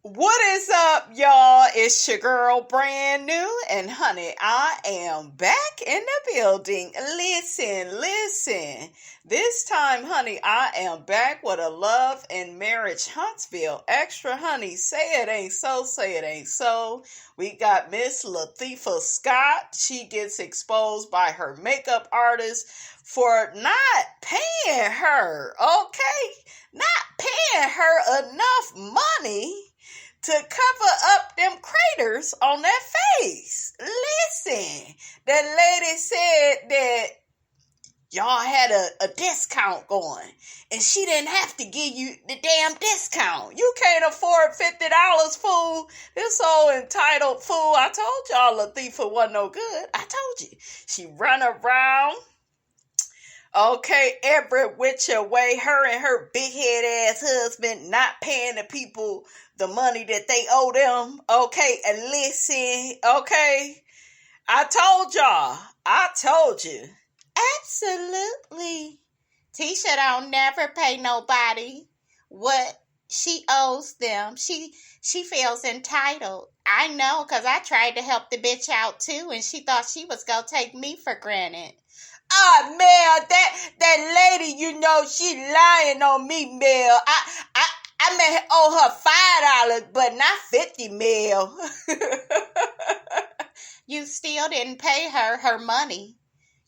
What is up, y'all? It's your girl, Brand New, and honey, I am back in the building. Listen. This time, honey, I am back with a Love and Marriage Huntsville extra, honey. Say it ain't so, say it ain't so. We got Miss Latisha Scott. She gets exposed by her makeup artist for not paying her, okay? Not paying her enough money to cover up them craters on their face. Listen, that lady said that y'all had a discount going, and she didn't have to give you the damn discount. You can't afford $50, fool. This old entitled fool. I told y'all Latisha wasn't no good. I told you. She run around, okay, every which way, her and her big head ass husband not paying the people the money that they owe them, okay, and listen, okay, I told you. Absolutely. Tisha don't never pay nobody what she owes them. She feels entitled. I know, because I tried to help the bitch out too, and she thought she was going to take me for granted. Oh, Mel, that lady, you know, she lying on me, Mel. I may owe her $5, but not 50, Mel. You still didn't pay her money.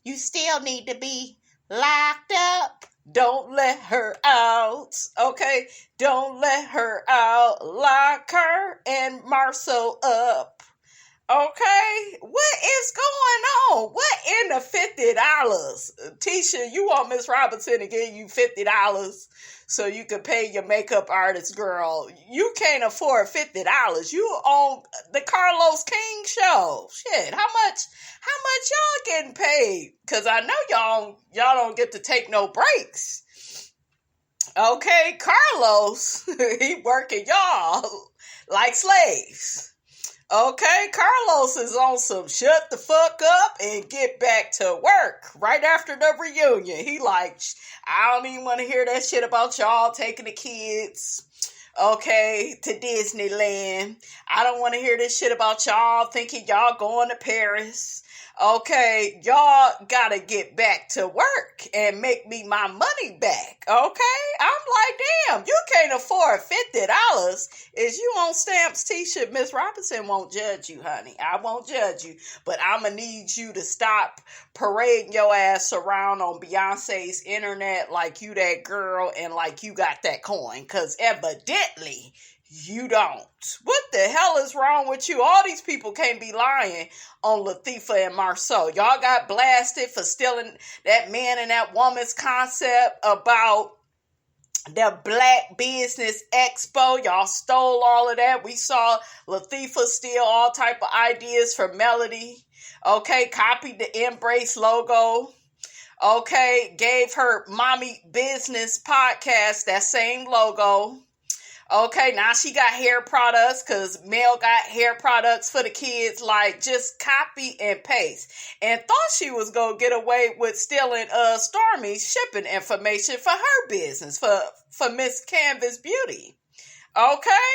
You still need to be locked up. Don't let her out, okay? Don't let her out. Lock her and Marcel up. Okay, what is going on? What in the $50? Tisha, you want Miss Robinson to give you $50 so you can pay your makeup artist, girl. You can't afford $50. You on the Carlos King show. Shit, how much y'all getting paid? Because I know y'all don't get to take no breaks. Okay, Carlos, he working y'all like slaves. Okay, Carlos is on some shut the fuck up and get back to work right after the reunion. He like, I don't even want to hear that shit about y'all taking the kids, okay, to Disneyland. I don't want to hear this shit about y'all thinking y'all going to Paris. Okay, y'all gotta get back to work and make me my money back, okay? I'm like, damn, you can't afford $50. Is you on stamps, Tisha? Miss Robinson won't judge you, honey. I won't judge you, but I'ma need you to stop parading your ass around on Beyonce's internet like you that girl and like you got that coin, because evidently you don't. What the hell is wrong with you? All these people can't be lying on Latisha and Marceau. Y'all got blasted for stealing that man and that woman's concept about the Black Business Expo. Y'all stole all of that. We saw Latisha steal all type of ideas from Melody. Okay, copied the Embrace logo. Okay, gave her Mommy Business podcast that same logo. Okay, now she got hair products because Mel got hair products for the kids. Like, just copy and paste. And thought she was going to get away with stealing Stormy's shipping information for her business, for Miss Canvas Beauty. Okay?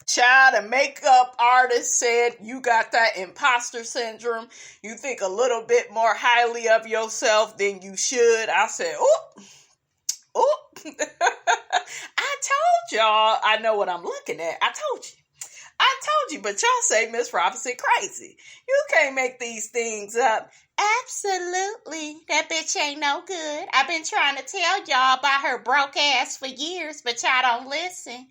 Child, a makeup artist said you got that imposter syndrome. You think a little bit more highly of yourself than you should. I said, oh. I told y'all I know what I'm looking at. I told you, but y'all say Miss Robinson crazy. You can't make these things up. Absolutely. That bitch ain't no good. I've been trying to tell y'all about her broke ass for years, but y'all don't listen.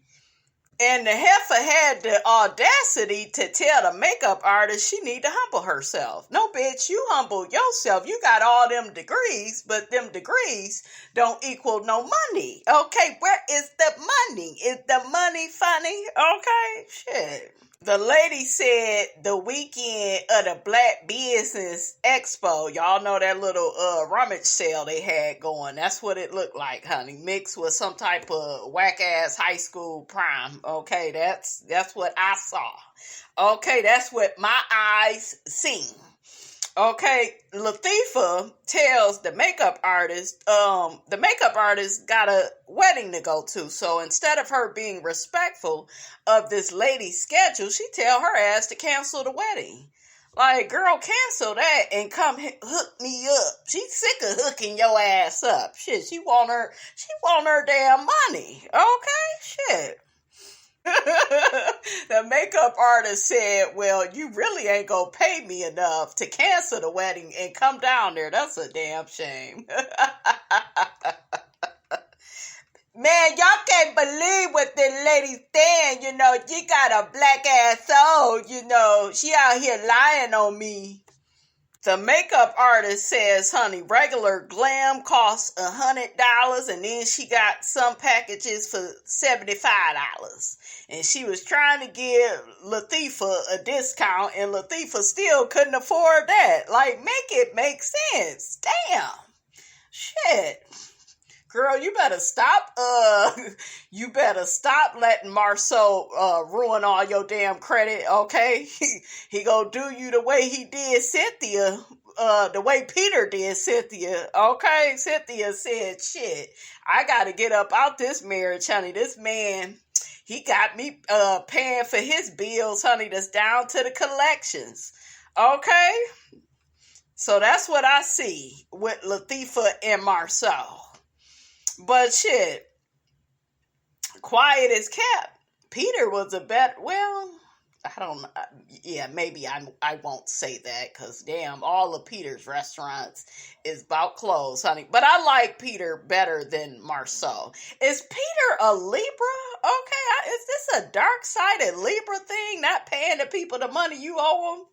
And the heifer had the audacity to tell the makeup artist she need to humble herself. No, bitch, you humble yourself. You got all them degrees, but them degrees don't equal no money. Okay, where is the money? Is the money funny? Okay, shit. The lady said the weekend of the Black Business Expo, y'all know that little rummage sale they had going. That's what it looked like, honey. Mixed with some type of whack-ass high school prom. Okay, that's what I saw. Okay, that's what my eyes seen. Okay, Latifah tells the makeup artist got a wedding to go to. So instead of her being respectful of this lady's schedule, she tell her ass to cancel the wedding. Like, girl, cancel that and come hook me up. She's sick of hooking your ass up. Shit, she want her damn money. Okay, shit. The makeup artist said, well, you really ain't gonna pay me enough to cancel the wedding and come down there. That's a damn shame. Man, y'all can't believe what this lady's saying. You know, she got a black ass soul. You know, she out here lying on me. The makeup artist says, honey, regular glam costs $100, and then she got some packages for $75. And she was trying to give Latifah a discount, and Latifah still couldn't afford that. Like, make it make sense. Damn. Shit. Girl, you better stop letting Marceau ruin all your damn credit, okay? He gonna do you the way he did Cynthia, the way Peter did Cynthia, okay? Cynthia said, shit, I gotta get up out this marriage, honey. This man, he got me paying for his bills, honey, that's down to the collections, okay? So that's what I see with Latifah and Marceau. But shit, quiet as kept. Peter was a better, well, I don't know. Yeah, maybe I won't say that because damn, all of Peter's restaurants is about clothes, honey. But I like Peter better than Marceau. Is Peter a Libra? Okay, is this a dark-sided Libra thing? Not paying the people the money you owe them?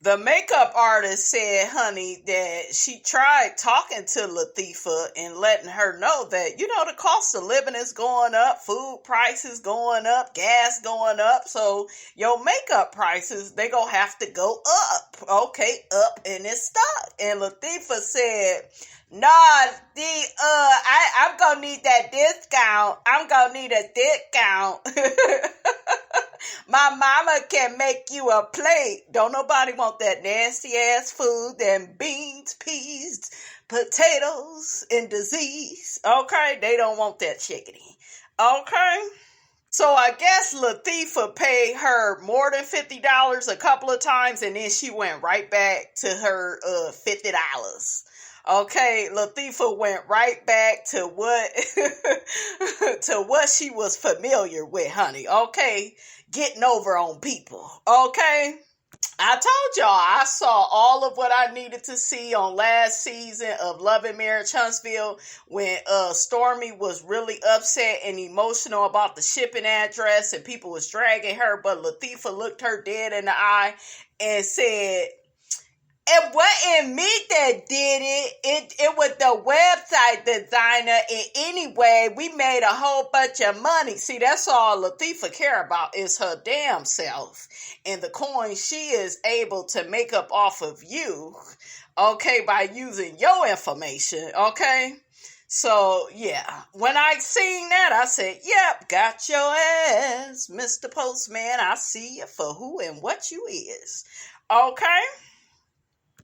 The makeup artist said, honey, that she tried talking to Latifah and letting her know that, you know, the cost of living is going up, food prices going up, gas going up. So your makeup prices, they gonna have to go up. Okay, up and it's stuck. And Latifah said, nah, I'm gonna need that discount. I'm gonna need a discount. My mama can make you a plate. Don't nobody want that nasty ass food, them beans, peas, potatoes, and disease. Okay? They don't want that chickadee. Okay? So I guess Latifah paid her more than $50 a couple of times, and then she went right back to her $50. Okay, Latifah went right back to what to what she was familiar with, honey. Okay, getting over on people. Okay, I told y'all I saw all of what I needed to see on last season of Love and Marriage Huntsville when Stormy was really upset and emotional about the shipping address and people was dragging her, but Latifah looked her dead in the eye and said, it wasn't me that did it. It was the website designer. And anyway, we made a whole bunch of money. See, that's all Latifah care about is her damn self and the coins she is able to make up off of you, okay, by using your information, okay? So, yeah, when I seen that, I said, yep, got your ass, Mr. Postman. I see you for who and what you is, okay?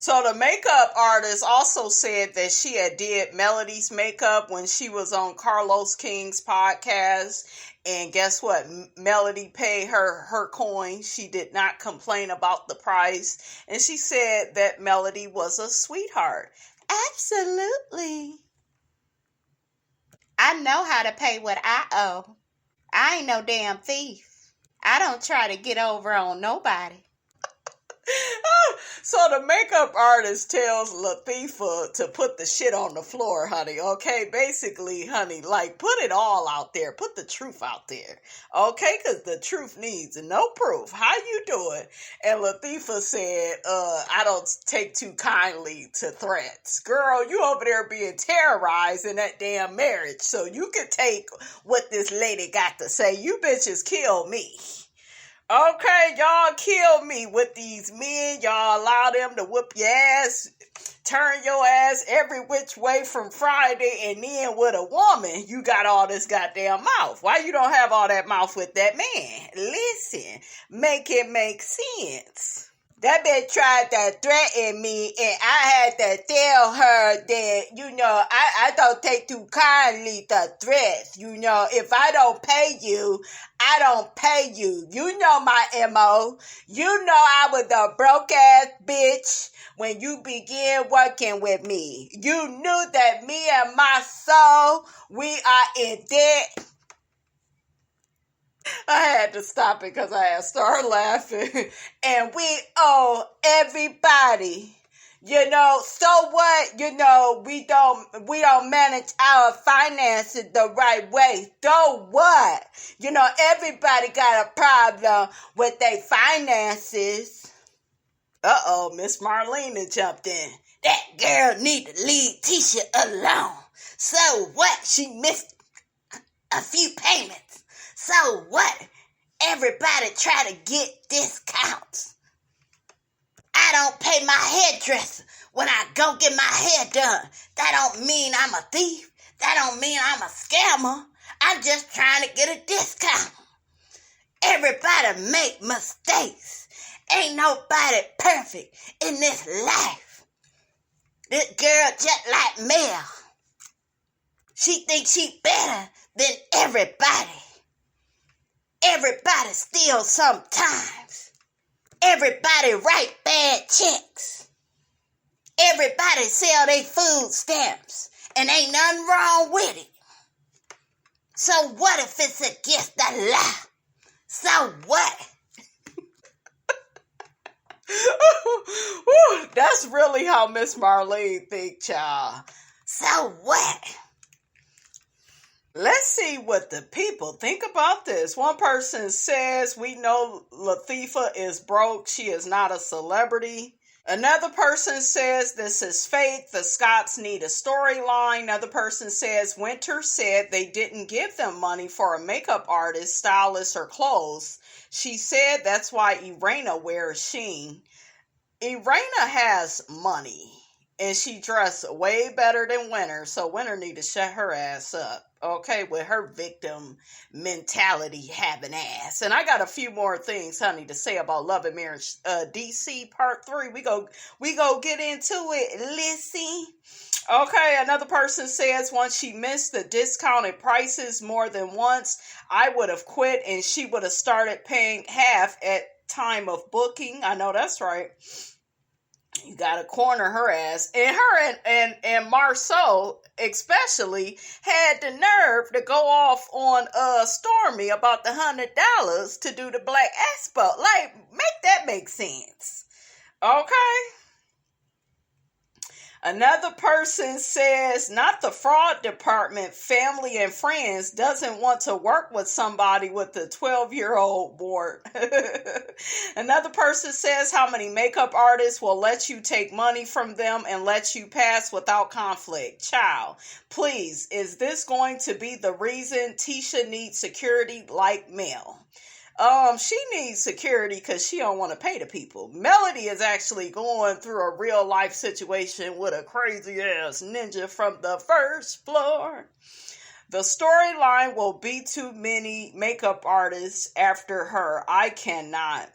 So the makeup artist also said that she had did Melody's makeup when she was on Carlos King's podcast. And guess what? Melody paid her coin. She did not complain about the price. And she said that Melody was a sweetheart. Absolutely. I know how to pay what I owe. I ain't no damn thief. I don't try to get over on nobody. So the makeup artist tells Latifah to put the shit on the floor, honey, okay? Basically, honey, like, put it all out there. Put the truth out there, okay? Because the truth needs no proof. How you doing? And Latifah said, I don't take too kindly to threats. Girl, you over there being terrorized in that damn marriage, so you can take what this lady got to say. You bitches kill me. Okay, y'all kill me with these men. Y'all allow them to whoop your ass, turn your ass every which way from Friday, and then with a woman, you got all this goddamn mouth. Why you don't have all that mouth with that man? Listen, make it make sense. That bitch tried to threaten me, and I had to tell her that, I don't take too kindly to threats. If I don't pay you, I don't pay you. You know my MO. You know I was a broke-ass bitch when you began working with me. You knew that me and my soul, we are in debt. I had to stop it because I had started laughing. And we owe everybody. So what? We don't manage our finances the right way. So what? Everybody got a problem with their finances. Uh-oh, Miss Marlena jumped in. That girl need to leave Tisha alone. So what? She missed a few payments. So what? Everybody try to get discounts. I don't pay my hairdresser when I go get my hair done. That don't mean I'm a thief. That don't mean I'm a scammer. I'm just trying to get a discount. Everybody make mistakes. Ain't nobody perfect in this life. This girl just like Mel. She thinks she better than everybody. Everybody steals sometimes. Everybody write bad checks. Everybody sell their food stamps. And ain't nothing wrong with it. So what if it's against the law? So what? That's really how Miss Marlene think, child. So what? Let's see what the people think about this. One person says, we know Latifah is broke. She is not a celebrity. Another person says, this is fake. The Scotts need a storyline. Another person says, Winter said they didn't give them money for a makeup artist, stylist, or clothes. She said that's why Irina wears Shein. Irina has money. And she dressed way better than Winter, so Winter need to shut her ass up, okay, with her victim mentality having ass. And I got a few more things, honey, to say about Love and Marriage DC Part 3. We go get into it, Lissy. Okay, another person says once she missed the discounted prices more than once, I would have quit and she would have started paying half at time of booking. I know that's right. You gotta corner her ass. And her and Marceau especially had the nerve to go off on Stormy about the $100 to do the Black Expo. Like, make that make sense. Okay? Another person says, not the fraud department, family and friends doesn't want to work with somebody with a 12-year-old board. Another person says, how many makeup artists will let you take money from them and let you pass without conflict? Child, please, is this going to be the reason Tisha needs security like Mel? She needs security because she don't want to pay the people. Melody is actually going through a real life situation with a crazy ass ninja from the first floor. The storyline will be too many makeup artists after her. I cannot.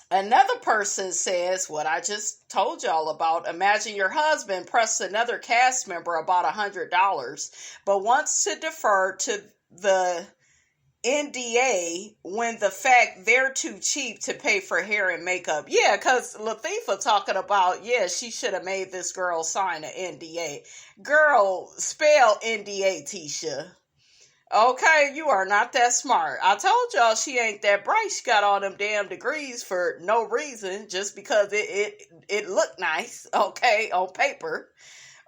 Another person says what I just told y'all about. Imagine your husband pressed another cast member about $100, but wants to defer to the NDA when the fact they're too cheap to pay for hair and makeup. Yeah, because Latifah talking about, she should have made this girl sign an NDA. Girl, spell NDA, Tisha. Okay, you are not that smart. I told y'all she ain't that bright. She got all them damn degrees for no reason, just because it looked nice, okay, on paper.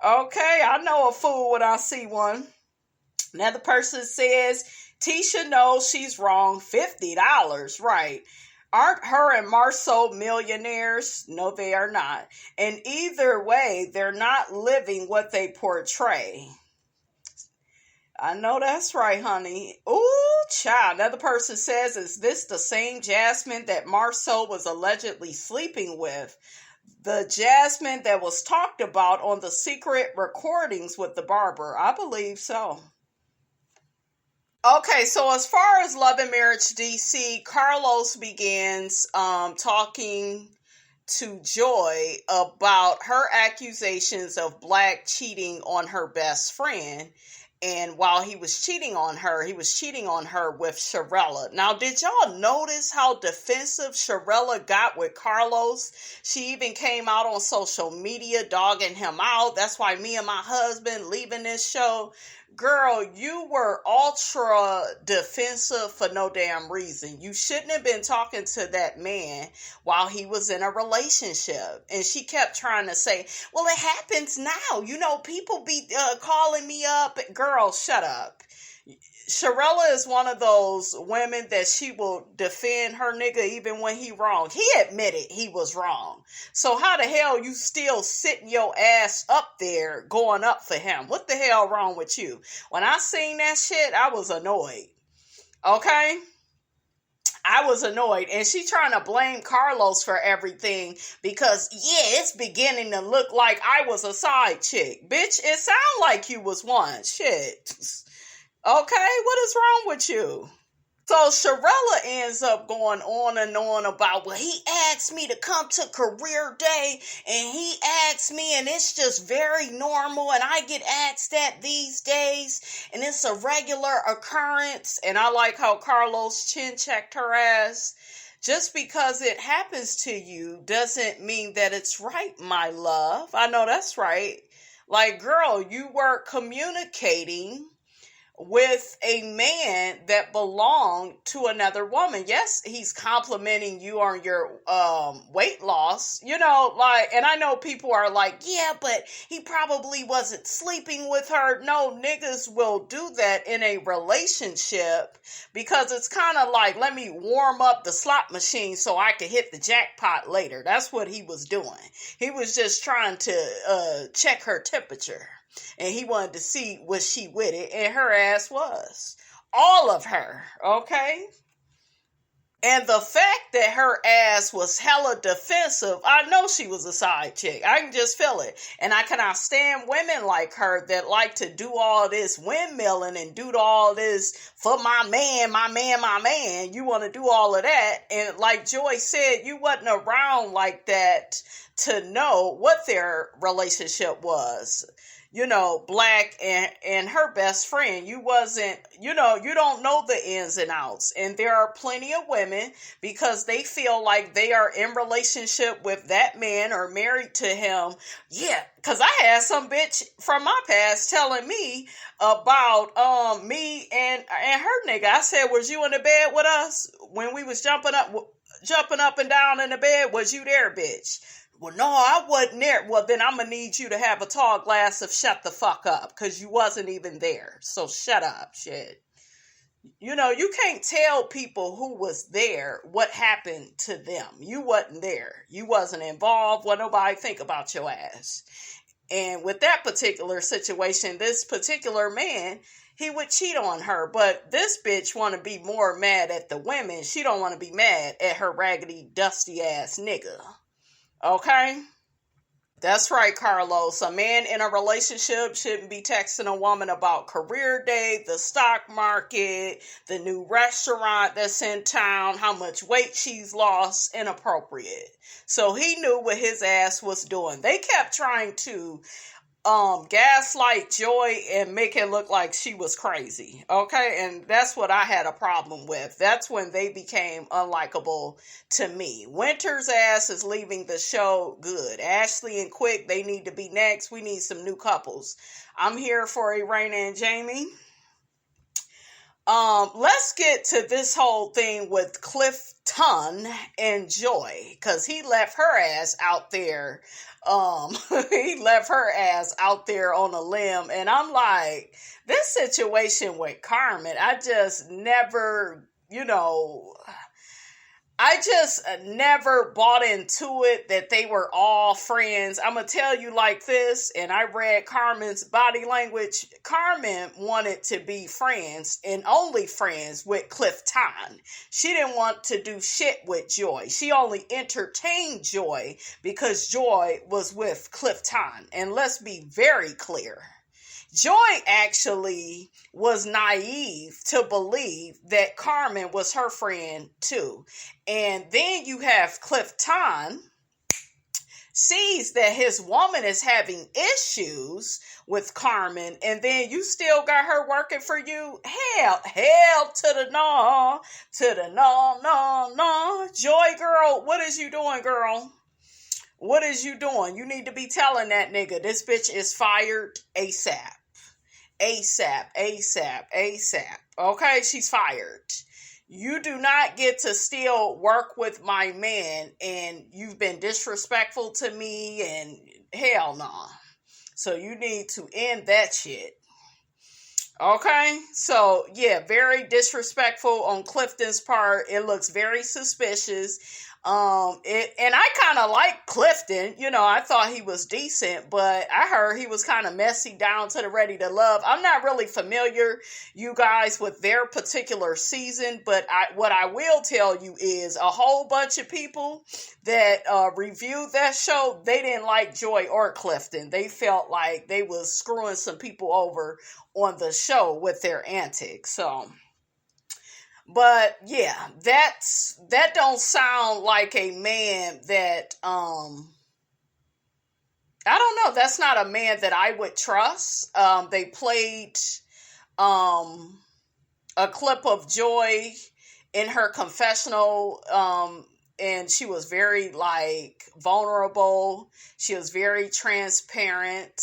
Okay, I know a fool when I see one. Another person says, Tisha knows she's wrong. $50, right. Aren't her and Marceau millionaires? No, they are not. And either way, they're not living what they portray. I know that's right, honey. Ooh, child. Another person says, is this the same Jasmine that Marceau was allegedly sleeping with? The Jasmine that was talked about on the secret recordings with the barber? I believe so. Okay, so as far as Love and Marriage DC, Carlos begins talking to Joy about her accusations of Black cheating on her best friend. And while he was cheating on her, he was cheating on her with Sharella. Now, did y'all notice how defensive Sharella got with Carlos? She even came out on social media dogging him out. That's why me and my husband leaving this show. Girl, you were ultra defensive for no damn reason. You shouldn't have been talking to that man while he was in a relationship. And she kept trying to say, well, it happens now. You know, people be calling me up. Girl, shut up. Sharella is one of those women that she will defend her nigga even when he wrong. He admitted he was wrong. So how the hell you still sitting your ass up there going up for him? What the hell wrong with you? When I seen that shit, I was annoyed. Okay? I was annoyed. And she trying to blame Carlos for everything because, yeah, it's beginning to look like I was a side chick. Bitch, it sound like you was one. Shit. Okay, what is wrong with you? So Sharella ends up going on and on about, well, he asked me to come to career day and he asked me and it's just very normal and I get asked that these days and it's a regular occurrence. And I like how Carlos chin checked her ass. Just because it happens to you doesn't mean that it's right, my love. I know that's right. Like, girl, you were communicating with a man that belonged to another woman. Yes, he's complimenting you on your weight loss, you know, like, and I know people are like, yeah, but he probably wasn't sleeping with her. No, niggas will do that in a relationship because it's kind of like, let me warm up the slot machine so I can hit the jackpot later. That's what he was doing. He was just trying to check her temperature. And he wanted to see was she with it, and her ass was. All of her, okay? And the fact that her ass was hella defensive, I know she was a side chick. I can just feel it. And I cannot stand women like her that like to do all this windmilling and do all this for my man, my man, my man. You want to do all of that. And like Joy said, you wasn't around like that to know what their relationship was. You know, Black and her best friend. You wasn't, you know, you don't know the ins and outs. And there are plenty of women because they feel like they are in relationship with that man or married to him. Yeah, because I had some bitch from my past telling me about me and her nigga. I said, was you in the bed with us when we was jumping up and down in the bed? Was you there, bitch? Well, no, I wasn't there. Well, then I'm going to need you to have a tall glass of shut the fuck up because you wasn't even there. So shut up, shit. You know, you can't tell people who was there what happened to them. You wasn't there. You wasn't involved. What nobody think about your ass. And with that particular situation, this particular man, he would cheat on her. But this bitch want to be more mad at the women. She don't want to be mad at her raggedy, dusty ass nigga. Okay? That's right, Carlos. A man in a relationship shouldn't be texting a woman about career day, the stock market, the new restaurant that's in town, how much weight she's lost. Inappropriate. So he knew what his ass was doing. They kept trying to gaslight Joy and make it look like she was crazy. Okay, and that's what I had a problem with. That's when they became unlikable to me. Winter's ass is leaving the show good. Ashley and Quick, they need to be next. We need some new couples. I'm here for Irena and Jamie. Let's get to this whole thing with Clifton and Joy, because he left her ass out there. He left her ass out there on a limb, and I'm like, this situation with Carmen, I just never, I just never bought into it that they were all friends. I'm going to tell you like this, and I read Carmen's body language. Carmen wanted to be friends and only friends with Clifton. She didn't want to do shit with Joy. She only entertained Joy because Joy was with Clifton. And let's be very clear. Joy actually was naive to believe that Carmen was her friend too. And then you have Clifton sees that his woman is having issues with Carmen, and then you still got her working for you. Hell to the no, no. Joy, girl, what is you doing, girl? What is you doing? You need to be telling that nigga this bitch is fired ASAP. ASAP. Okay, she's fired. You do not get to still work with my man, and you've been disrespectful to me, and hell nah. So you need to end that shit. Okay, so yeah, very disrespectful on Clifton's part. It looks very suspicious. And I kind of like Clifton. You know, I thought he was decent, but I heard he was kind of messy down to the ready to love. I'm not really familiar, you guys, with their particular season, but what I will tell you is a whole bunch of people that reviewed that show, they didn't like Joy or Clifton. They felt like they was screwing some people over on the show with their antics. So, but yeah, that don't sound like a man that I don't know. That's not a man that I would trust. They played a clip of Joy in her confessional, and she was very like vulnerable. She was very transparent.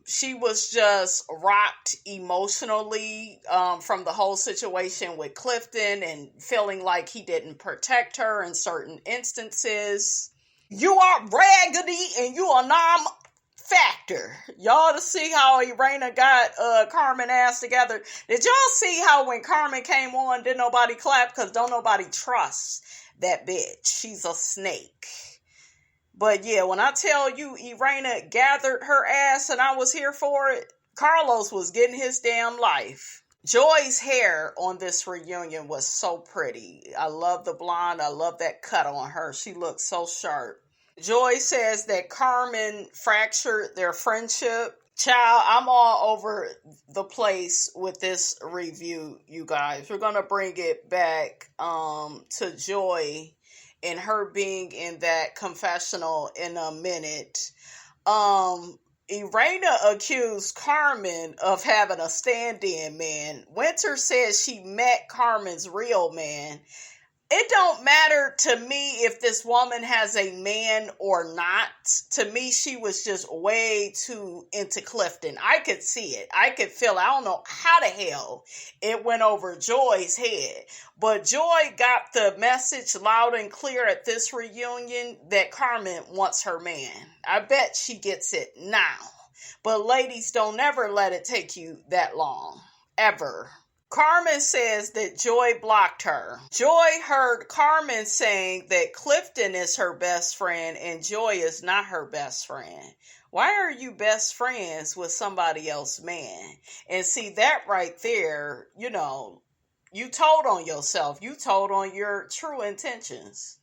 She was just rocked emotionally from the whole situation with Clifton and feeling like he didn't protect her in certain instances. You are raggedy and you are non-factor. Y'all to see how Irena got Carmen ass together. Did y'all see how when Carmen came on, didn't nobody clap? Because don't nobody trust that bitch. She's a snake. But yeah, when I tell you Irena gathered her ass and I was here for it, Carlos was getting his damn life. Joy's hair on this reunion was so pretty. I love the blonde. I love that cut on her. She looks so sharp. Joy says that Carmen fractured their friendship. Child, I'm all over the place with this review, you guys. We're going to bring it back to Joy and her being in that confessional in a minute. Irena accused Carmen of having a stand-in man. Winter says she met Carmen's real man. It don't matter to me if this woman has a man or not. To me, she was just way too into Clifton. I could see it. I could feel it. I don't know how the hell it went over Joy's head. But Joy got the message loud and clear at this reunion that Carmen wants her man. I bet she gets it now. But ladies, don't never let it take you that long. Ever. Carmen says that Joy blocked her. Joy heard Carmen saying that Clifton is her best friend and Joy is not her best friend. Why are you best friends with somebody else's man? And see, that right there, you know, you told on yourself. You told on your true intentions.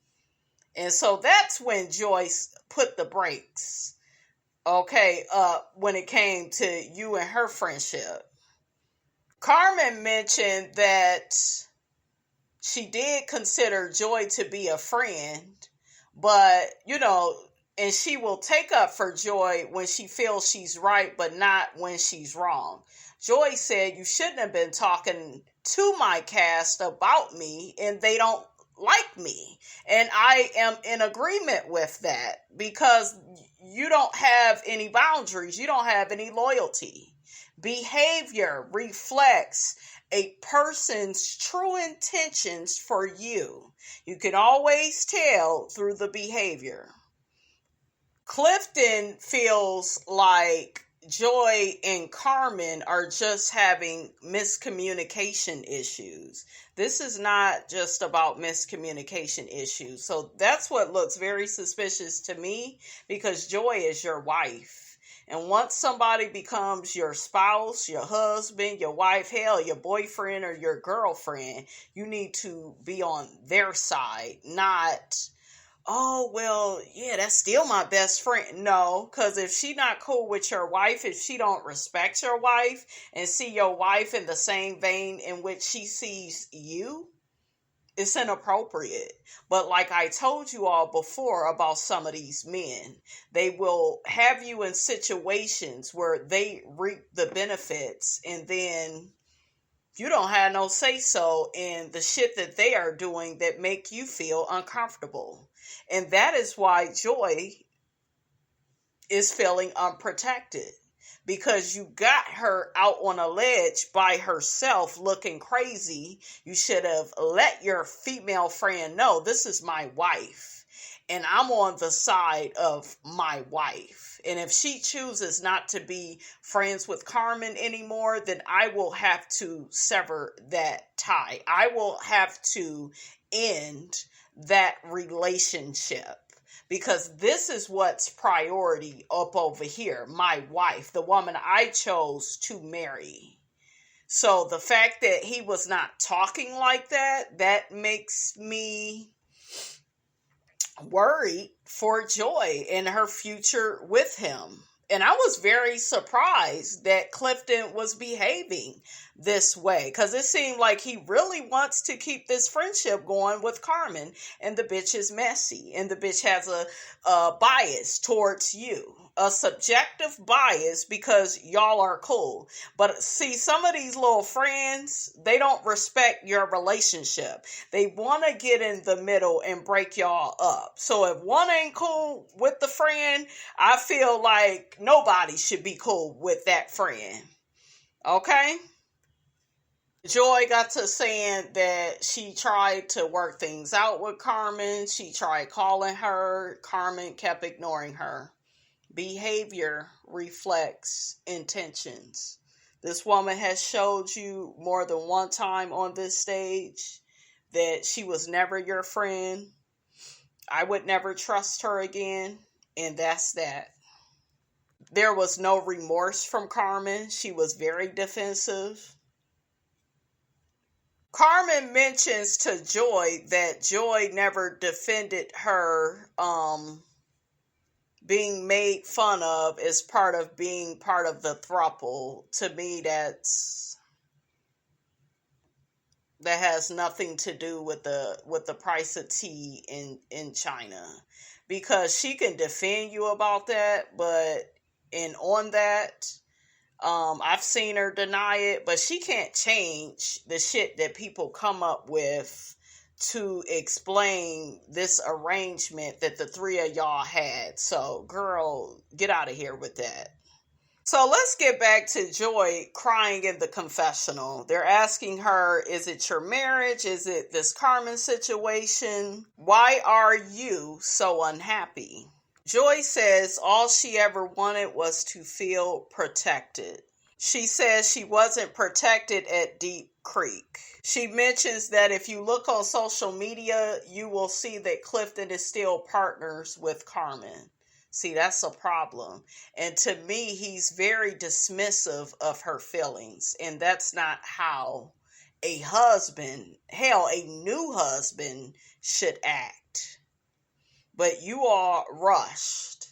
And so that's when Joyce put the brakes, okay, when it came to you and her friendship. Carmen mentioned that she did consider Joy to be a friend, but, you know, and she will take up for Joy when she feels she's right, but not when she's wrong. Joy said, you shouldn't have been talking to my cast about me, and they don't like me. And I am in agreement with that because you don't have any boundaries. You don't have any loyalty. Behavior reflects a person's true intentions for you. You can always tell through the behavior. Clifton feels like Joy and Carmen are just having miscommunication issues. This is not just about miscommunication issues. So that's what looks very suspicious to me because Joy is your wife. And once somebody becomes your spouse, your husband, your wife, hell, your boyfriend or your girlfriend, you need to be on their side, not oh, well, yeah, that's still my best friend. No, because if she not cool with your wife, if she don't respect your wife and see your wife in the same vein in which she sees you, it's inappropriate. But like I told you all before about some of these men, they will have you in situations where they reap the benefits, and then you don't have no say so in the shit that they are doing that make you feel uncomfortable. And that is why Joy is feeling unprotected, because you got her out on a ledge by herself looking crazy. You should have let your female friend know, this is my wife and I'm on the side of my wife. And if she chooses not to be friends with Carmen anymore, then I will have to sever that tie. I will have to end that relationship, because this is what's priority up over here. My wife, the woman I chose to marry. So the fact that he was not talking like that, that makes me worried for Joy and her future with him. And I was very surprised that Clifton was behaving this way, because it seemed like he really wants to keep this friendship going with Carmen, and the bitch is messy, and the bitch has a bias towards you, a subjective bias, because y'all are cool. But see, some of these little friends, they don't respect your relationship. They want to get in the middle and break y'all up. So if one ain't cool with the friend, I feel like nobody should be cool with that friend. Okay? Joy got to saying that she tried to work things out with Carmen. She tried calling her. Carmen kept ignoring her. Behavior reflects intentions. This woman has showed you more than one time on this stage that she was never your friend. I would never trust her again, and that's that. There was no remorse from Carmen. She was very defensive. Carmen mentions to Joy that Joy never defended her being made fun of as part of being part of the throuple. To me, that has nothing to do with the price of tea in China, because she can defend you about that, but on that, I've seen her deny it, but she can't change the shit that people come up with to explain this arrangement that the three of y'all had. So, girl, get out of here with that. So let's get back to Joy crying in the confessional. They're asking her, is it your marriage? Is it this Carmen situation? Why are you so unhappy? Joy says all she ever wanted was to feel protected. She says she wasn't protected at Deep Creek. She mentions that if you look on social media, you will see that Clifton is still partners with Carmen. See, that's a problem. And to me, he's very dismissive of her feelings. And that's not how a husband, hell, a new husband should act. But you all rushed.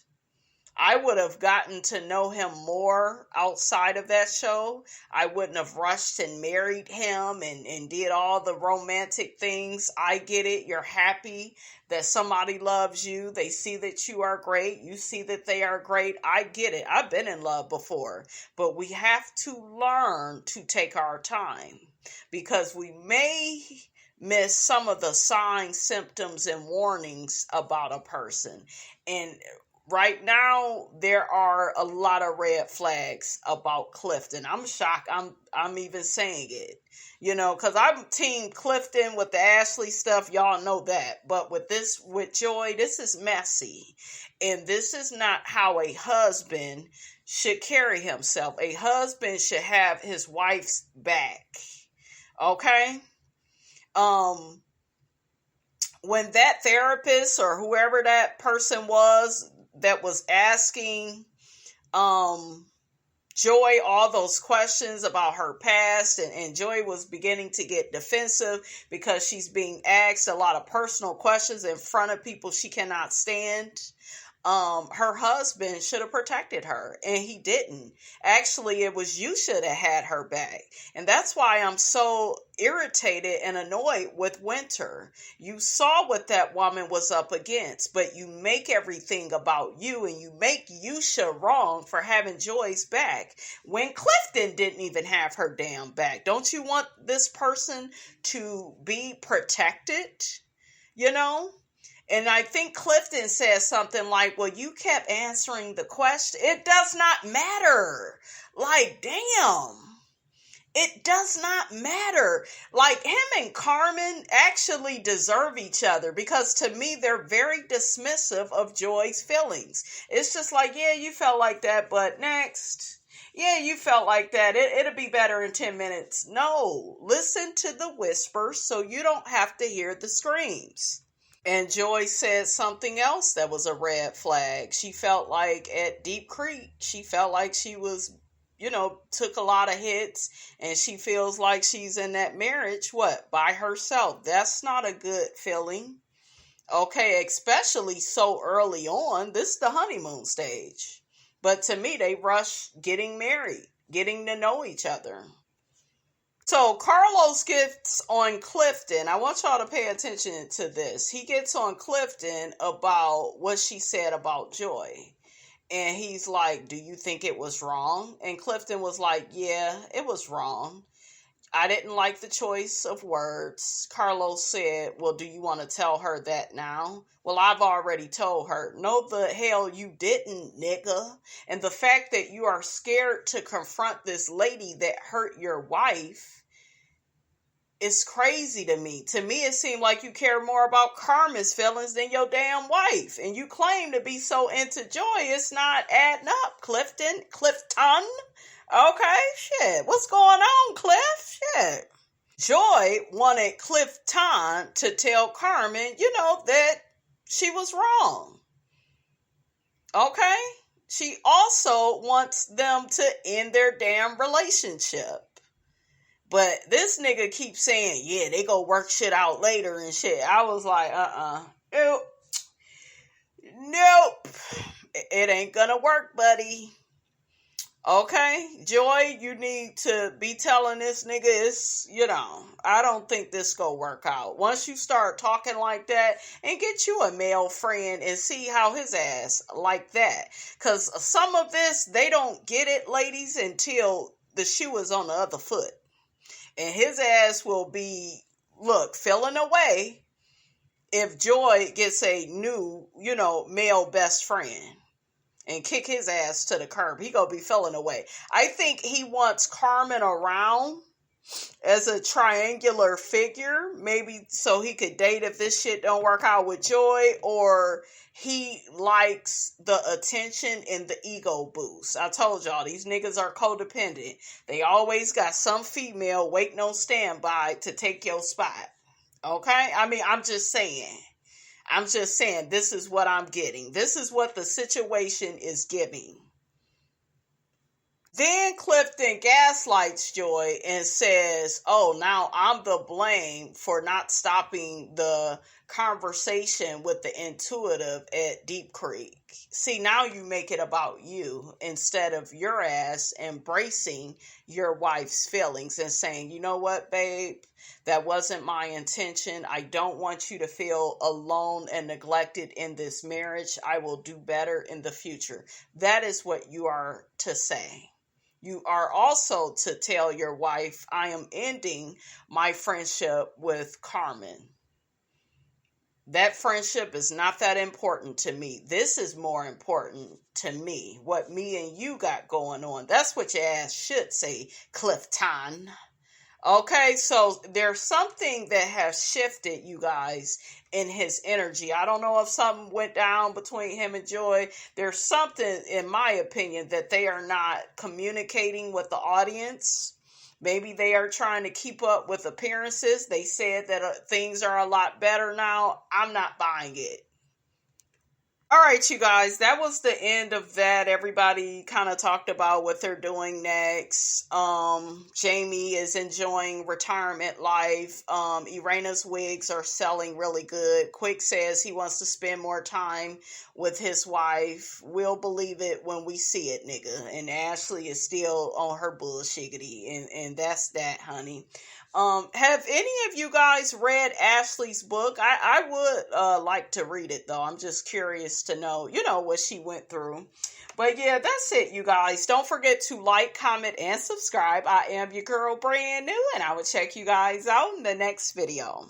I would have gotten to know him more outside of that show. I wouldn't have rushed and married him and did all the romantic things. I get it. You're happy that somebody loves you. They see that you are great. You see that they are great. I get it. I've been in love before. But we have to learn to take our time, because we may miss some of the signs, symptoms, and warnings about a person. And right now, there are a lot of red flags about Clifton. I'm shocked. I'm even saying it, because I'm team Clifton with the Ashley stuff. Y'all know that. But with Joy, this is messy. And this is not how a husband should carry himself. A husband should have his wife's back. Okay? When that therapist or whoever that person was that was asking Joy all those questions about her past, and Joy was beginning to get defensive because she's being asked a lot of personal questions in front of people she cannot stand. Her husband should have protected her, and he didn't. Actually, it was you should have had her back. And that's why I'm so irritated and annoyed with Winter. You saw what that woman was up against, but you make everything about you, and you make Yusha wrong for having Joy's back when Clifton didn't even have her damn back. Don't you want this person to be protected? You know? And I think Clifton says something like, well, you kept answering the question. It does not matter. Like, damn. It does not matter. Like, him and Carmen actually deserve each other, because to me, they're very dismissive of Joy's feelings. It's just like, yeah, you felt like that, but next. Yeah, you felt like that. It'll be better in 10 minutes. No, listen to the whispers so you don't have to hear the screams. And Joy said something else that was a red flag. She felt like at Deep Creek, she felt like she was, took a lot of hits, and she feels like she's in that marriage, by herself. That's not a good feeling. Okay, especially so early on. This is the honeymoon stage. But to me, they rush getting married, getting to know each other. So Carlos gets on Clifton. I want y'all to pay attention to this. He gets on Clifton about what she said about Joy. And he's like, do you think it was wrong? And Clifton was like, yeah, it was wrong. I didn't like the choice of words. Carlos said, well, do you want to tell her that now? Well, I've already told her. No, the hell you didn't, nigga. And the fact that you are scared to confront this lady that hurt your wife is crazy to me. To me, it seemed like you care more about Carmen's feelings than your damn wife. And you claim to be so into Joy. It's not adding up, Clifton. Okay, shit. What's going on, Cliff? Shit. Joy wanted Clifton to tell Carmen, that she was wrong. Okay? She also wants them to end their damn relationship. But this nigga keeps saying, yeah, they go work shit out later and shit. I was like, Nope. It ain't gonna work, buddy. Okay, Joy, you need to be telling this nigga it's, I don't think this gonna work out. Once you start talking like that, and get you a male friend and see how his ass like that. Because some of this, they don't get it, ladies, until the shoe is on the other foot. And his ass will be, feeling away if Joy gets a new, male best friend. And kick his ass to the curb. He gonna be feeling away. I think he wants Carmen around as a triangular figure. Maybe so he could date if this shit don't work out with Joy. Or he likes the attention and the ego boost. I told y'all, these niggas are codependent. They always got some female waiting on standby to take your spot. Okay? I mean, I'm just saying, this is what I'm getting. This is what the situation is giving. Then Clifton gaslights Joy and says, oh, now I'm the blame for not stopping the conversation with the intuitive at Deep Creek. See, now you make it about you instead of your ass embracing your wife's feelings and saying, you know what, babe? That wasn't my intention. I don't want you to feel alone and neglected in this marriage. I will do better in the future. That is what you are to say. You are also to tell your wife, I am ending my friendship with Carmen. That friendship is not that important to me. This is more important to me. What me and you got going on. That's what your ass should say, Clifton. Okay, so there's something that has shifted, you guys, in his energy. I don't know if something went down between him and Joy. There's something, in my opinion, that they are not communicating with the audience. Maybe they are trying to keep up with appearances. They said that things are a lot better now. I'm not buying it. All right, you guys, that was the end of that. Everybody kind of talked about what they're doing next. Jamie is enjoying retirement life. Irana's wigs are selling really good. Quick says he wants to spend more time with his wife. We'll believe it when we see it, nigga. And Ashley is still on her bullshiggity, and that's that, honey. Have any of you guys read Ashley's book? I would like to read it, though. I'm just curious to know, what she went through. But yeah, that's it, you guys. Don't forget to like, comment, and subscribe. I am your girl, brand new, and I will check you guys out in the next video.